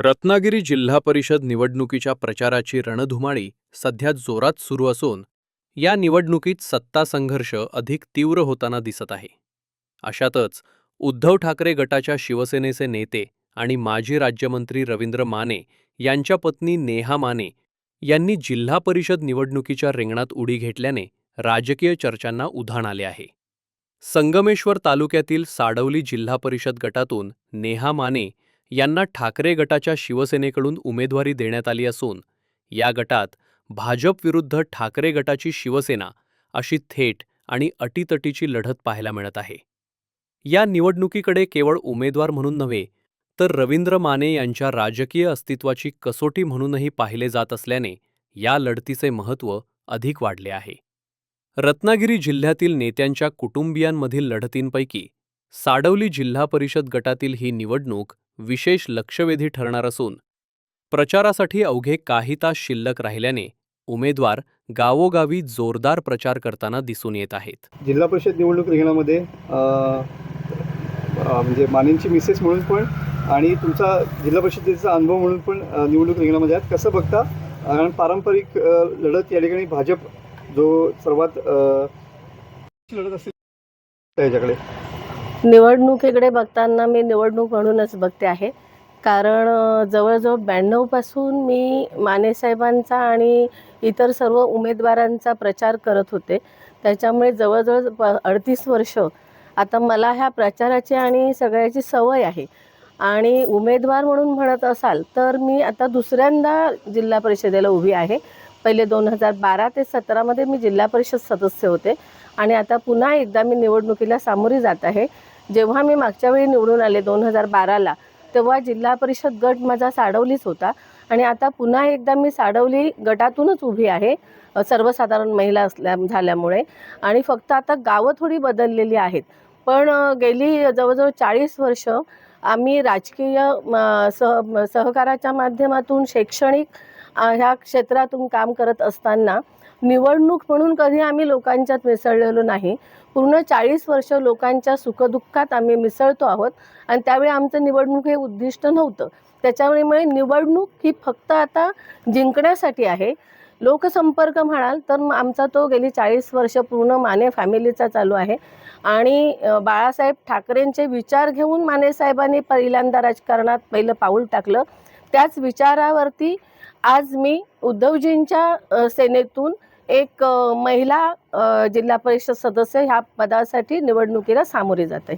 रत्नागिरी जिल्हा परिषद निवडणुकीच्या प्रचाराची रणधुमाळी सध्या जोरात सुरू असून या निवडणुकीत सत्ता संघर्ष अधिक तीव्र होताना दिसत आहे. अशातच उद्धव ठाकरे गटाच्या शिवसेनेचे नेते आणि माजी राज्यमंत्री रवींद्र माने यांच्या पत्नी नेहा माने यांनी जिल्हा परिषद निवडणुकीच्या रिंगणात उडी घेतल्याने राजकीय चर्चांना उधाण आले आहे. संगमेश्वर तालुक्यातील साडवली जिल्हा परिषद गटातून नेहा माने यांना ठाकरे गटाच्या शिवसेनेकडून उमेदवारी देण्यात आली असून या गटात भाजप विरुद्ध ठाकरे गटाची शिवसेना अशी थेट आणि अटीतटीची लढत पाहायला मिळत आहे. या निवडणुकीकडे केवळ उमेदवार म्हणून नव्हे तर रवींद्र माने यांच्या राजकीय अस्तित्वाची कसोटी म्हणूनही पाहिले जात असल्याने या लढतीचे महत्त्व अधिक वाढले आहे. रत्नागिरी जिल्ह्यातील नेत्यांच्या कुटुंबियांमधील लढतींपैकी साडवली जिल्हा परिषद गटातील ही निवडणूक विशेष लक्षवेधी ठरणार असून प्रचारासाठी अवघे काही तास शिल्लक राहिल्याने उमेदवार गावोगावी जोरदार प्रचार करताना दिसून येत आहेत. जिल्हा परिषद निवडणूक रिंगणामध्ये म्हणजे मानेंची मिसेस म्हणून पण आणि तुमचा जिल्हा परिषदेचा अनुभव म्हणून पण निवडणूक रिंगणामध्ये आहेत. कसं बघता? कारण पारंपरिक लढत या ठिकाणी भाजप जो सर्वात लढत असेल त्याच्याकडे निवडणुकीकडे बघताना मी निवडणूक म्हणूनच बघते आहे. कारण जवळजवळ 92 पासून मी मानेसाहेबांचा आणि इतर सर्व उमेदवारांचा प्रचार करत होते. त्याच्यामुळे जवळजवळ 38 वर्ष आता मला ह्या प्रचाराची आणि सगळ्याची सवय आहे. आणि उमेदवार म्हणून म्हणत असाल तर मी आता दुसऱ्यांदा जिल्हा परिषदेला उभी आहे. पहिले 2012 ते 17 मी जिल्हा परिषद सदस्य होते आणि आता पुन्हा एकदा मी निवडणुकीला सामोरी जात आहे. जेव्हा मी मागच्या वेळी निवडून आले 2012ला तेव्हा जिल्हा परिषद गट माझा साडवलीच होता आणि आता पुन्हा एकदा मी साडवली गटातूनच उभी आहे सर्वसाधारण महिला झाल्यामुळे. आणि फक्त आता गावं थोडी बदललेली आहेत, पण गेली जवळजवळ 40 वर्ष आम्ही राजकीय सहकाराच्या माध्यमातून शैक्षणिक ह्या क्षेत्रातून काम करत असताना निवडणूक म्हणून कधी आम्ही लोकांच्यात मिसळलेलो नाही. पूर्ण 40 वर्ष लोकांच्या सुखदुःखात आम्ही मिसळतो आहोत आणि त्यावेळी आमचं निवडणूक हे उद्दिष्ट नव्हतं. त्याच्यामुळे निवडणूक ही फक्त आता जिंकण्यासाठी आहे. लोकसंपर्क म्हणाल तर आमचा तो गेली 40 वर्ष पूर्ण माने फॅमिलीचा चालू आहे. आणि बाळासाहेब ठाकरेंचे विचार घेऊन मानेसाहेबांनी पहिल्यांदा राजकारणात पहिलं पाऊल टाकलं. त्याच विचारावरती आज मी उद्धवजींच्या सेनेतून एक महिला जिल्हा परिषद सदस्य ह्या पदासाठी निवडणुकीला सामोरी जाते.